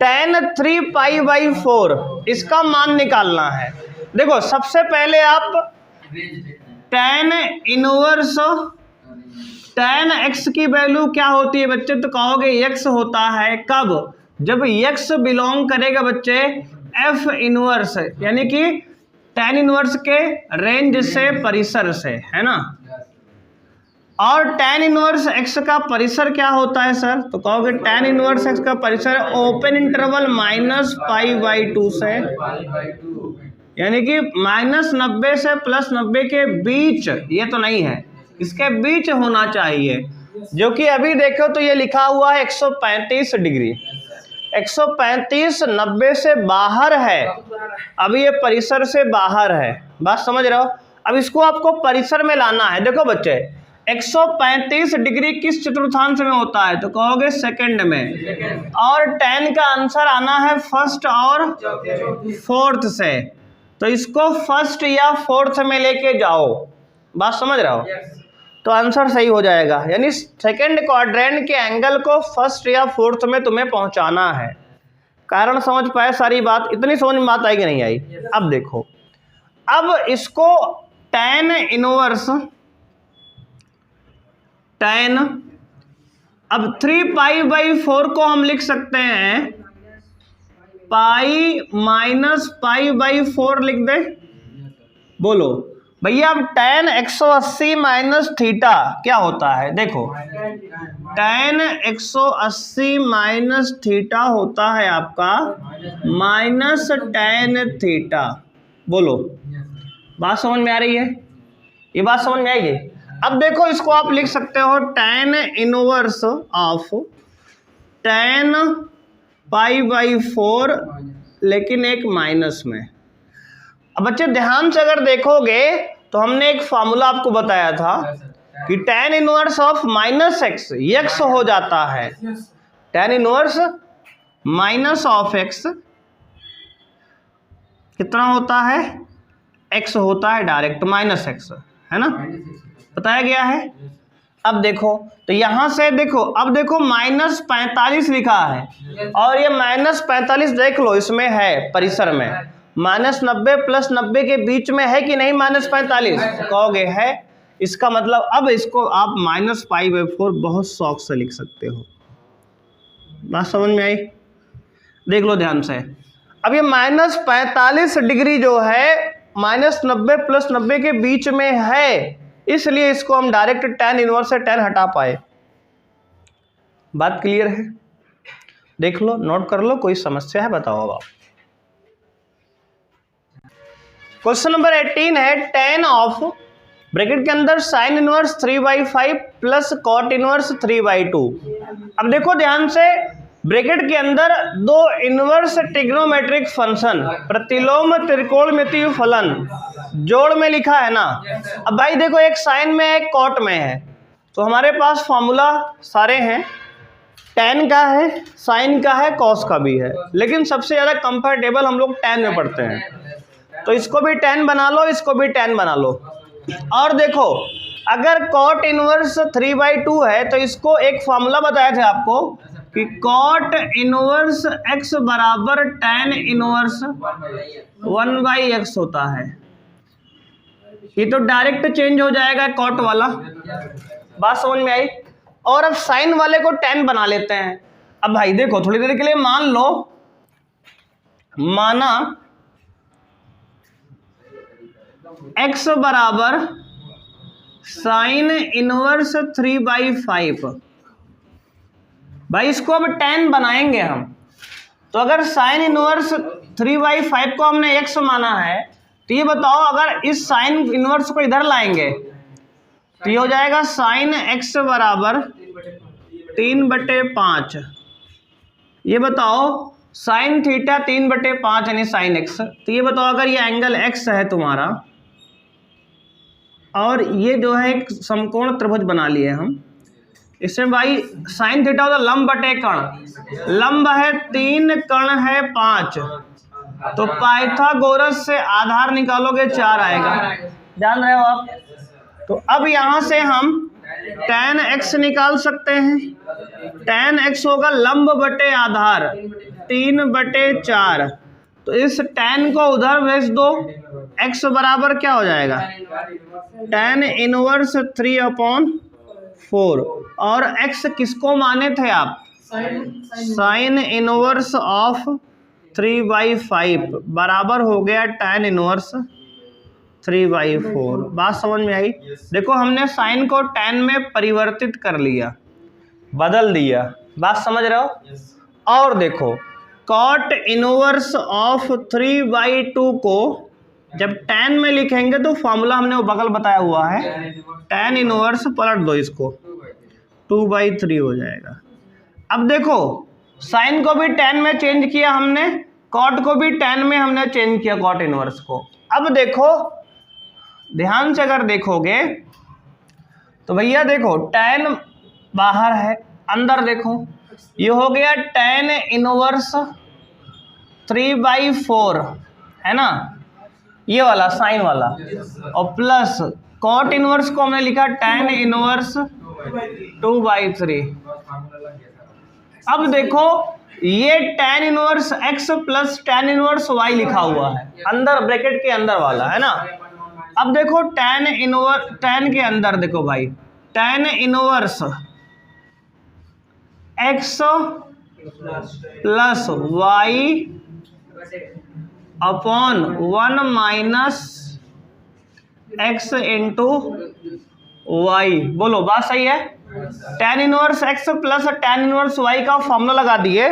tan 3π/4 इसका मान निकालना है। देखो सबसे पहले आप tan इनवर्स tan x की वैल्यू क्या होती है बच्चे, तो कहोगे x होता है कब? जब x बिलोंग करेगा बच्चे f इनवर्स, यानी कि tan इनवर्स के रेंज से, परिसर से, है ना। और tan इनवर्स x का परिसर क्या होता है सर, तो कहोगे tan इनवर्स x का परिसर ओपन इंटरवल -π/2 से, यानी कि -90 से +90 के बीच, ये तो नहीं है, इसके बीच होना चाहिए। जो कि अभी देखो तो ये लिखा हुआ है 135 डिग्री, 135 90 से बाहर है, अभी ये परिसर से बाहर है। बात समझ रहे हो? अब इसको आपको परिसर में लाना है। देखो बच्चे 135 डिग्री किस चतुर्थांश में होता है, तो कहोगे सेकंड में, और tan का आंसर आना है फर्स्ट और फोर्थ से, तो इसको फर्स्ट या फोर्थ में लेके जाओ। बात समझ रहे हो? तो आंसर सही हो जाएगा, यानी सेकंड क्वाड्रेंट के एंगल को फर्स्ट या फोर्थ में तुम्हें पहुंचाना है। कारण समझ पाए सारी बात? इतनी समझ में बात आई कि नहीं आई? अब देखो, अब इसको tan इनवर्स tan, अब 3π/4 को हम लिख सकते हैं पाई माइनस पाई बाई 4 लिख दे। बोलो भैया, अब tan 180 माइनस थीटा क्या होता है? देखो tan 180 माइनस थीटा होता है आपका माइनस tan थीटा। बोलो, बात समझ में आ रही है? ये बात समझ में आएगी? अब देखो, इसको आप लिख सकते हो tan inverse of tan pi by 4, लेकिन एक माइनस में। अब बच्चे ध्यान से अगर देखोगे तो हमने एक फार्मूला आपको बताया था कि tan inverse of minus x, x हो जाता है tan inverse minus of x कितना होता है? एक्स होता है डायरेक्ट माइनस एक्स, है ना, बताया गया है। अब देखो तो यहां से देखो, अब देखो -45 लिखा है और ये -45 देख लो इसमें है परिसर में, -90 प्लस 90 के बीच में है कि नहीं -45? कहोगे है। इसका मतलब अब इसको आप -π/4 बहुत शौक से लिख सकते हो। बात समझ में आई? देख लो ध्यान से। अब ये -45 डिग्री जो है -90 प्लस 90 के बीच में है, इसलिए इसको हम डायरेक्ट tan इनवर्स से tan हटा पाए। बात क्लियर है? देख लो, नोट कर लो, कोई समस्या है बताओ। अब क्वेश्चन नंबर 18 है tan ऑफ ब्रैकेट के अंदर sin inverse 3/5 plus cot inverse 3/2। अब देखो ध्यान से, ब्रैकेट के अंदर दो इनवर्स ट्रिग्नोमेट्रिक फंक्शन प्रतिलोम त्रिकोणमितीय फलन जोड़ में लिखा है ना। अब भाई देखो, एक साइन में है एक कॉट में है, तो हमारे पास फॉर्मूला सारे हैं, tan का है, साइन का है, कॉस का भी है, लेकिन सबसे ज़्यादा कंफर्टेबल हम लोग tan में पढ़ते हैं, तो इसको भी tan बना लो, इसको भी tan बना लो। और देखो, अगर cot इनवर्स 3/2 है तो इसको एक फॉर्मूला बताया था आपको कि cot इनवर्स x बराबर tan इनवर्स 1/x होता है। ये तो डायरेक्ट चेंज हो जाएगा cot वाला। बात समझ में आई? और अब साइन वाले को tan बना लेते हैं। अब भाई देखो, थोड़ी देर के लिए मान लो, माना x बराबर साइन इनवर्स 3/5। भाई इसको अब tan बनाएंगे हम, तो अगर साइन इनवर्स 3/5 को हमने x माना है, तो ये बताओ अगर इस साइन इनवर्स को इधर लाएंगे तो ये हो जाएगा साइन x बराबर 3/5। ये बताओ साइन थीटा 3/5 यानी साइन x। तो ये बताओ अगर ये एंगल x है तुम्हारा और ये जो है एक समकोण त्रिभुज बना लिए हम, इसमें भाई साइन थीटा होता लंब बटे कर्ण, लंब है 3, कर्ण है 5, तो पाइथागोरस से आधार निकालोगे 4 आएगा। जान रहे हो आप? तो अब यहां से हम tan x निकाल सकते हैं। tan x होगा लंब बटे आधार 3/4, तो इस tan को उधर भेज दो, x बराबर क्या हो जाएगा? tan inverse 3/4। और x किसको माने थे आप? साइन इनवर्स ऑफ 3/5 बराबर हो गया tan इनवर्स 3/4। बात समझ में आई? देखो, हमने साइन को tan में परिवर्तित कर लिया, बदल दिया। बात समझ रहे हो? और देखो, cot इनवर्स ऑफ 3/2 को जब tan में लिखेंगे तो फॉर्मूला हमने वो बगल बताया हुआ है, tan इनवर्स पलट दो, इसको 2/3 हो जाएगा। अब देखो, साइन को भी tan में चेंज किया हमने, cot को भी tan में हमने चेंज किया, cot इनवर्स को। अब देखो ध्यान से अगर देखोगे तो भैया देखो, tan बाहर है, अंदर देखो, ये हो गया tan इनवर्स 3/4, है ना, ये वाला साइन वाला, और प्लस cot इनवर्स को हमने लिखा tan इनवर्स 2/3। अब देखो, ये tan inverse x plus tan inverse y लिखा हुआ है अंदर, ब्रैकेट के अंदर वाला, है ना। अब देखो tan के अंदर देखो भाई, tan inverse x plus y upon 1 minus x into y. बोलो बात सही है। tan inverse x plus tan inverse y का फॉर्मूला लगा दिए।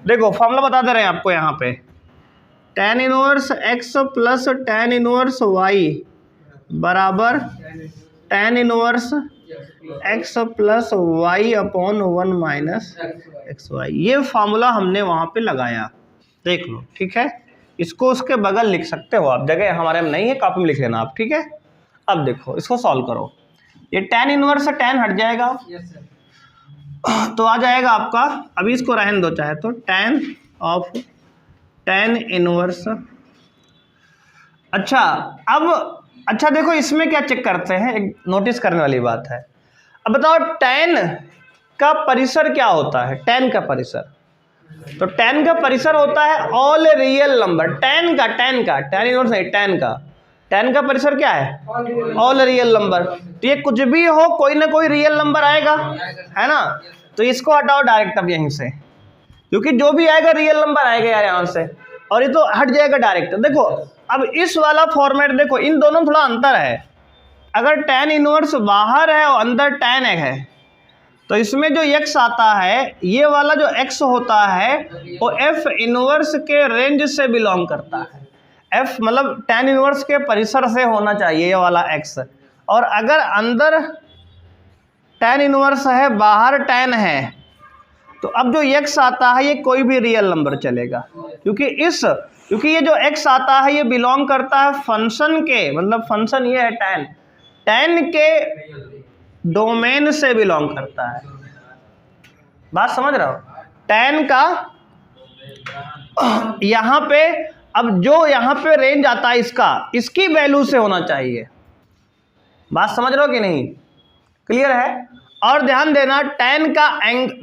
देखो फॉर्मूला बता दे रहे हैं आपको यहाँ पे, tan inverse x plus tan inverse y बराबर tan inverse x plus y upon 1 minus x y. ये फॉर्मूला हमने वहाँ पे लगाया, देख लो ठीक है। इसको उसके बगल लिख सकते हो आप, जगह हमारे में नहीं है, कॉपी में लिख लेना आप, ठीक है। अब देखो इसको सॉल्व करो, ये tan इनवर्स से tan हट जाएगा तो आ जाएगा आपका, अभी इसको रहने दो चाहे तो, tan ऑफ tan इनवर्स। अच्छा देखो इसमें क्या चेक करते हैं, एक नोटिस करने वाली बात है। अब बताओ tan का परिसर क्या होता है, tan का परिसर, तो tan का परिसर होता है all real number. tan inverse नहीं, tan का परिसर क्या है, ऑल रियल नंबर। तो ये कुछ भी हो कोई ना कोई रियल नंबर आएगा, है ना। तो इसको हटाओ डायरेक्ट अब यहीं से, क्योंकि जो भी आएगा रियल नंबर आएगा यार यहाँ से, और ये तो हट जाएगा डायरेक्ट। देखो अब इस वाला फॉर्मेट देखो, इन दोनों में थोड़ा अंतर है। अगर tan इनवर्स बाहर है और अंदर tan है, तो इसमें जो x आता है, ये वाला जो x होता है वो f इनवर्स के रेंज से बिलोंग करता है। f मतलब tan इनवर्स के परिसर से होना चाहिए ये वाला x, और अगर अंदर tan इनवर्स है बाहर tan है, तो अब जो x आता है ये कोई भी रियल नंबर चलेगा, क्योंकि ये जो x आता है ये बिलोंग करता है फंक्शन के, मतलब फंक्शन ये है tan के डोमेन से बिलोंग करता है। बात समझ रहे हो, tan का यहाँ पे, अब जो यहाँ पे रेंज आता है इसकी वैल्यू से होना चाहिए। बात समझ रहे हो कि नहीं, क्लियर है। और ध्यान देना tan का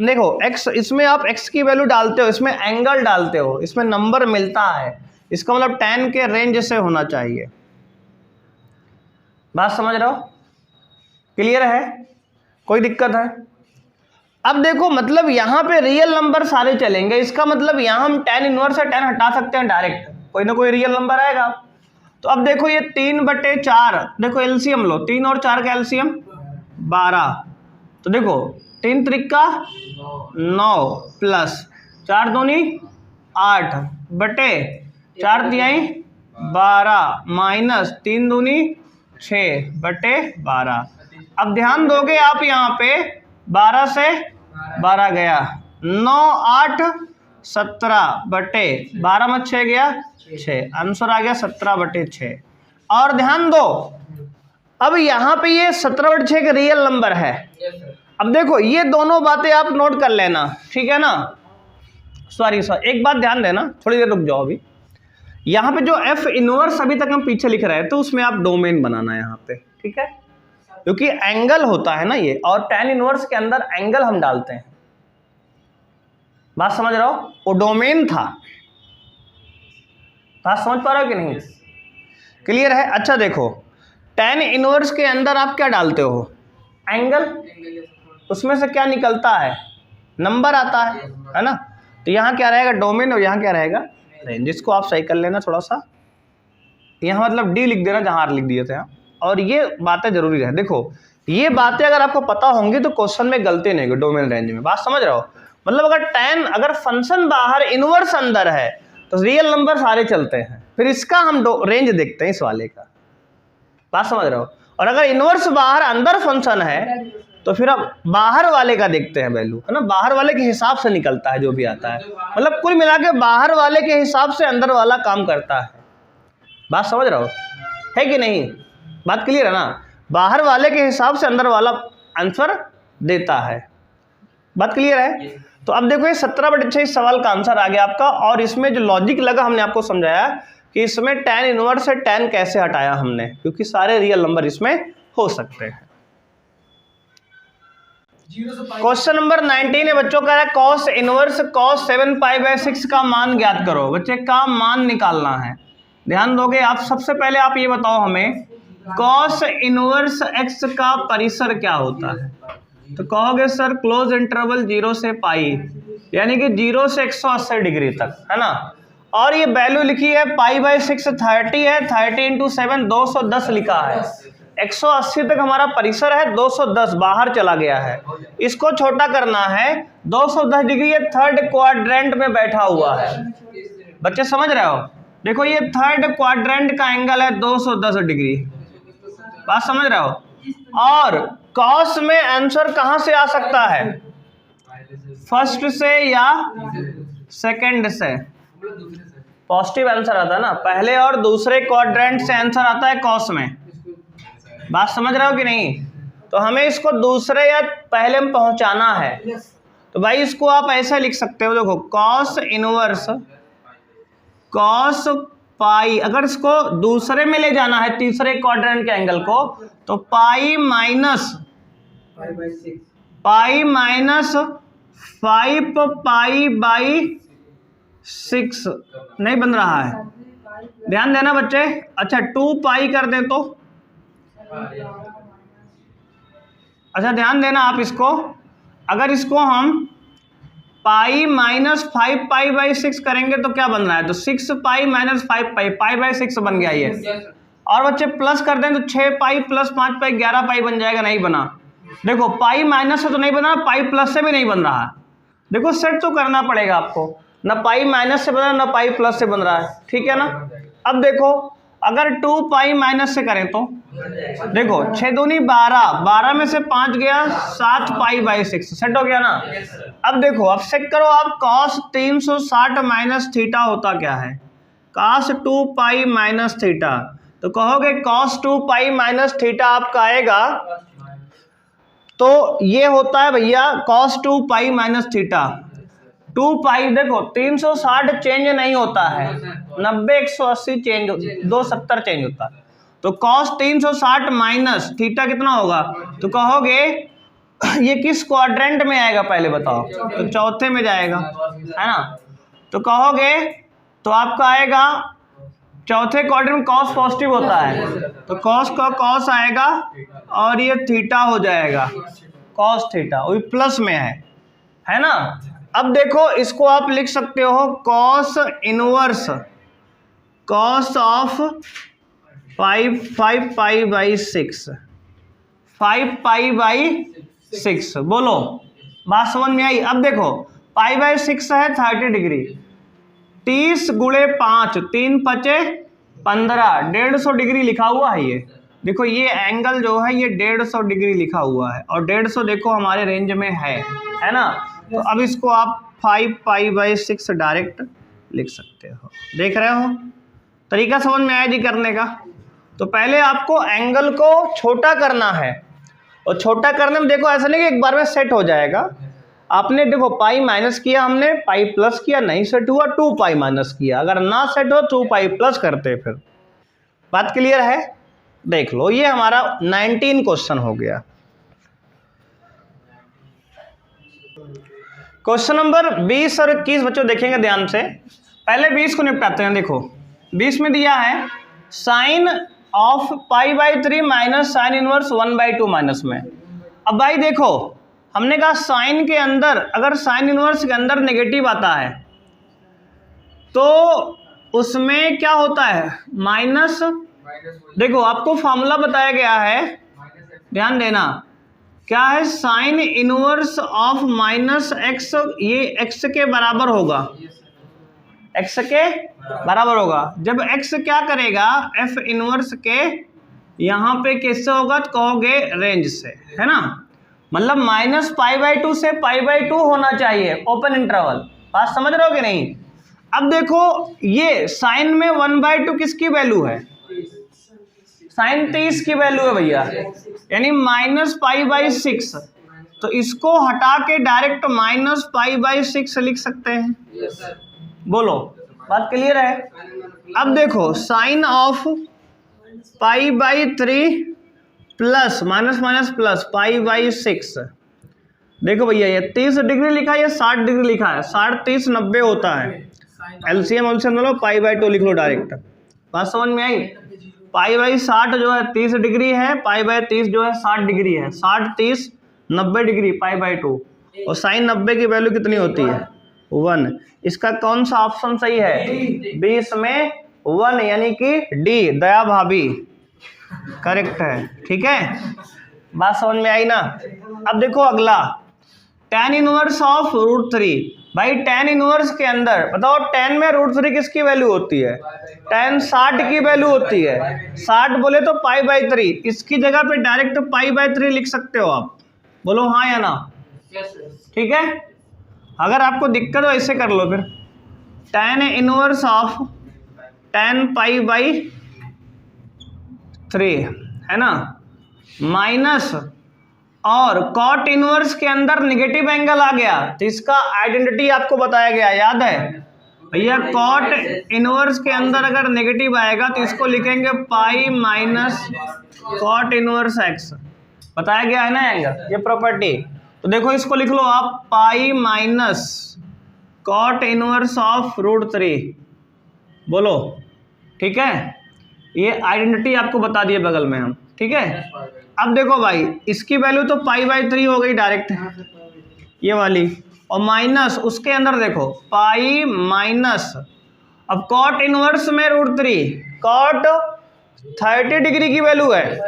देखो x, इसमें आप x की वैल्यू डालते हो, इसमें एंगल डालते हो, इसमें नंबर मिलता है, इसका मतलब tan के रेंज से होना चाहिए। बात समझ रहे हो, क्लियर है, कोई दिक्कत है। अब देखो मतलब यहाँ पे रियल नंबर सारे चलेंगे, इसका मतलब यहाँ हम tan इनवर्स से tan हटा सकते हैं डायरेक्ट, कोई ना कोई रियल नंबर आएगा। तो अब देखो ये 3/4, देखो एलसीएम लो, 3 और 4 का एलसीएम 12, तो देखो 3 त्रिका 9 प्लस 4 दूनी 8 बटे 4 तिहाई 12 माइनस 3 दूनी 6 बटे 12। अब ध्यान दोगे आप यहाँ पे 12 से 12 गया, 9 8 17 बटे 12 में 6 गया 6, आंसर आ गया 17/6। और ध्यान दो अब यहाँ पे ये 17/6 का रियल नंबर है। अब देखो ये दोनों बातें आप नोट कर लेना, ठीक है ना। सॉरी एक बात ध्यान देना, थोड़ी देर रुक जाओ। अभी यहाँ पे जो f इनवर्स अभी तक हम पीछे लिख रहे हैं, तो उसमें आप डोमेन बनाना है यहाँ पे, ठीक है, क्योंकि एंगल होता है ना ये, और tan इनवर्स के अंदर एंगल हम डालते हैं। बात समझ रहे हो, वो डोमेन था। बात समझ पा रहे हो कि नहीं, क्लियर है। अच्छा देखो tan इनवर्स के अंदर आप क्या डालते हो, एंगल, उसमें से क्या निकलता है, नंबर आता है ना। तो यहाँ क्या रहेगा, डोमेन, और यहाँ क्या रहेगा, रेंज। जिसको आप सही कर लेना थोड़ा सा, यहाँ मतलब डी लिख देना जहाँ आर लिख दिए थे यहाँ। और ये बातें जरूरी है, देखो ये बातें अगर आपको पता होंगी तो क्वेश्चन में गलती नहीं होगी डोमेन रेंज में। बात समझ रहे हो, मतलब अगर फंक्शन बाहर इनवर्स अंदर है तो रियल नंबर सारे चलते हैं, फिर इसका हम रेंज देखते हैं इस वाले का। बात समझ रहे हो, और अगर इनवर्स बाहर अंदर फंक्शन है तो फिर अब बाहर वाले का देखते हैं वैल्यू, है ना, बाहर वाले के हिसाब से निकलता है जो भी आता है। मतलब कुल मिला के बाहर वाले के हिसाब से अंदर वाला काम करता है। बात समझ रहे हो, है कि नहीं, बात क्लियर है ना। बाहर वाले के हिसाब से अंदर वाला आंसर देता है। बात क्लियर है। तो अब देखो ये 17/6 इस सवाल का आंसर आ गया आपका। और इसमें जो लॉजिक लगा हमने आपको समझाया कि इसमें tan इनवर्स से tan कैसे हटाया हमने, क्योंकि सारे रियल नंबर इसमें हो सकते हैं। क्वेश्चन नंबर 19 है बच्चों, कह रहा है cos इनवर्स cos 7π/6 का मान ज्ञात करो। बच्चे का मान निकालना है, ध्यान दोगे आप। सबसे पहले आप ये बताओ हमें cos इनवर्स x का परिसर क्या होता है। तो कहोगे सर क्लोज इंटरवल 0 से पाई, यानी कि 0 से 180 डिग्री तक, है ना। और ये वैल्यू लिखी है पाई बाई 6 30 है, 30 इंटू 7 210 लिखा है। 180 तक हमारा परिसर है, 210 बाहर चला गया है। इसको छोटा करना है, 210 डिग्री ये थर्ड क्वाड्रेंट में बैठा हुआ है। बच्चे समझ रहे हो? देखो ये थर्ड क्वाड्रेंट का एंगल है 210 डिग्री, बात समझ रहे हो? और कॉस में आंसर कहां से आ सकता है? फर्स्ट से या सेकंड से? पॉजिटिव आंसर आता है ना, पहले और दूसरे क्वाड्रेंट से आंसर आता है कॉस में। बात समझ रहे हो कि नहीं? तो हमें इसको दूसरे या पहले में पहुंचाना है। तो भाई इसको आप ऐसा लिख सकते हो, देखो कॉस इनवर्स कॉस पाई, अगर इसको दूसरे में ले जाना है तीसरे क्वाड्रेंट के एंगल को, तो पाई माइनस 5 पाई बाई 6 नहीं बन रहा है, ध्यान देना बच्चे। अच्छा 2 पाई कर दे तो, अच्छा ध्यान देना आप इसको, अगर इसको हम पाई माइनस 5 पाई बाई 6 करेंगे तो क्या बन रहा है? तो 6 pi minus 5 pi, pi by 6 बन गया ये। और बच्चे प्लस कर दें तो 6 पाई प्लस 5 पाई 11 पाई बन जाएगा, नहीं बना। देखो पाई माइनस से तो नहीं बना, पाई प्लस से भी नहीं बन रहा है। देखो सेट तो करना पड़ेगा आपको, ना पाई माइनस से बन रहा है ना पाई प्लस से बन रहा है, ठीक है ना। अब देखो अगर 2 पाई माइनस से करें तो देखो 6 दूनी 12, 12 में से 5 गया 7 पाई बाई 6, सेट हो गया ना। अब देखो अब चेक करो आप, cos 360 माइनस थीटा होता क्या है? cos 2 पाई माइनस थीटा, तो कहोगे cos 2 पाई माइनस थीटा आपका आएगा, तो ये होता है भैया cos 2 पाई माइनस थीटा। 2 पाई देखो 360 चेंज नहीं होता है, 90 180 चेंज, 270 चेंज होता है। तो cos 360 माइनस थीटा कितना होगा? तो कहोगे ये किस क्वाड्रेंट में आएगा पहले बताओ? तो चौथे में जाएगा, है ना। तो कहोगे तो आपका आएगा चौथे क्वाड्रेंट में cos पॉजिटिव होता है, तो cos का cos आएगा और ये थीटा हो जाएगा cos थीटा, वही प्लस में है ना। अब देखो इसको आप लिख सकते हो cos inverse cos of 5 pi by 6, 5 pi by 6, बोलो बात समझ में आई? अब देखो पाई बाई 6 है 30 डिग्री, 30 गुणे 5 3 पचे 15, 150 डिग्री लिखा हुआ है ये। देखो ये एंगल जो है ये 150 डिग्री लिखा हुआ है, और 150 देखो हमारे रेंज में है ना। तो अब इसको आप 5 पाई बाई 6 डायरेक्ट लिख सकते हो। देख रहे हो तरीका समझ में आया जी करने का? तो पहले आपको एंगल को छोटा करना है, और छोटा करने में देखो ऐसा नहीं कि एक बार में सेट हो जाएगा। आपने देखो पाई माइनस किया, हमने पाई प्लस किया, नहीं सेट हुआ 2 पाई माइनस किया, अगर ना सेट हो 2 पाई प्लस करते। फिर बात क्लियर है? देख लो ये हमारा 19 क्वेश्चन हो गया। क्वेश्चन नंबर 20 और 21 बच्चों देखेंगे ध्यान से। पहले 20 को निपटाते हैं। देखो 20 में दिया है sine of pi by 3 minus sine inverse 1/2 minus में। अब भाई देखो हमने कहा साइन के अंदर, अगर साइन इनवर्स के अंदर नेगेटिव आता है तो उसमें क्या होता है? माइनस। देखो आपको फॉर्मूला बताया गया है, ध्यान देना, क्या है? Sine inverse of minus x, ये एक्स के बराबर होगा, एक्स के बराबर होगा। जब एक्स क्या करेगा? एफ इनवर्स के यहाँ पे किससे होगा? तो कहोगे रेंज से, है ना। मतलब माइनस पाई बाई 2 से पाई बाई 2 होना चाहिए, ओपन इंटरवल। बात समझ रहे हो कि नहीं? अब देखो ये साइन में 1/2 किसकी वैल्यू है? साइन 30 की वैल्यू है भैया, यानी माइनस पाई बाई 6। तो इसको हटा के डायरेक्ट माइनस पाई बाई 6 लिख सकते हैं। बोलो बात क्लियर है? अब देखो sine of pi by 3 plus minus minus plus pi by 6। देखो भैया ये 30 डिग्री लिखा है, ये 60 डिग्री लिखा है, 60 30 90 होता है। एलसीएम ले लो, पाई बाई 2 लिख लो डायरेक्ट। बात समझ में आई? पाई बाई 60 जो है 30 डिग्री है, पाई बाई 30 जो है 60 डिग्री है, 60 30 90 डिग्री पाई बाई 2। और साइन 90 की वैल्यू कितनी होती है? 1। इसका कौन सा ऑप्शन सही है? 20 में 1 यानी कि डी, दया भाभी करेक्ट है। ठीक है, बात समझ में आई ना? अब देखो अगला, tan इनवर्स ऑफ √3। भाई tan इनवर्स के अंदर बताओ, tan में √3 किसकी वैल्यू होती है? tan 60 की वैल्यू होती है। 60 बोले तो π/3, इसकी जगह पे डायरेक्ट π/3 लिख सकते हो आप। बोलो हाँ या ना? ठीक है, अगर आपको दिक्कत हो ऐसे कर लो फिर, tan इनवर्स ऑफ tan π/3 है ना, माइनस, और कॉट इनवर्स के अंदर नेगेटिव एंगल आ गया तो इसका आइडेंटिटी आपको बताया गया, याद है भैया? कॉट इनवर्स के अंदर अगर नेगेटिव आएगा तो इसको लिखेंगे pi minus cot inverse x, बताया गया है ना एंगल, ये प्रॉपर्टी। तो देखो इसको लिख लो आप, pi minus cot inverse of √3। बोलो ठीक है, ये आइडेंटिटी आपको बता दिए बगल में हम। ठीक है, अब देखो भाई इसकी वैल्यू तो π/3 हो गई डायरेक्ट, ये वाली, और माइनस उसके अंदर देखो पाई माइनस, अब कॉट इनवर्स में √3, कॉट 30 डिग्री की वैल्यू है,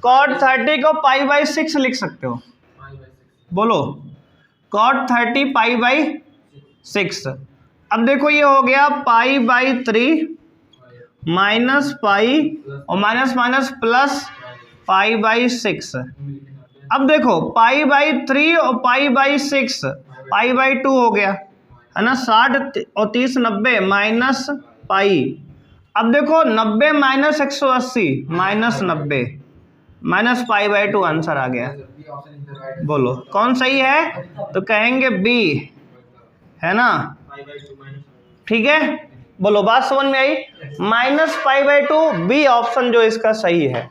कॉट 30 को π/6 लिख सकते हो। बोलो कॉट 30 π/6। अब देखो ये हो गया π/3 माइनस पाई और माइनस माइनस प्लस π/6। अब देखो π/3 और π/6 π/2 हो गया है ना, 60 और 30 90 माइनस पाई। अब देखो 90 माइनस 180 माइनस 90 माइनस π/2 आंसर आ गया। बोलो कौन सही है? तो कहेंगे बी, है ना? ठीक है, बोलो बात समझ में आई? माइनस π/2 बी ऑप्शन जो इसका सही है।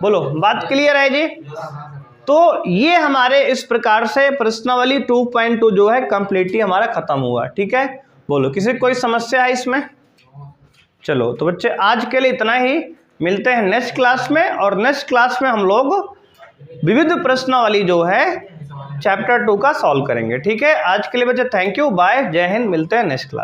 बोलो बात क्लियर है जी? तो ये हमारे इस प्रकार से प्रश्नावली 2.2 जो है कंप्लीटली हमारा खत्म हुआ। ठीक है, बोलो किसी कोई समस्या है इसमें? चलो तो बच्चे आज के लिए इतना ही, मिलते हैं नेक्स्ट क्लास में, और नेक्स्ट क्लास में हम लोग विविध प्रश्नावली जो है चैप्टर 2 का सॉल्व करेंगे। ठीक है, आज के लिए बच्चे थैंक यू, बाय, जय हिंद, मिलते हैं नेक्स्ट क्लास।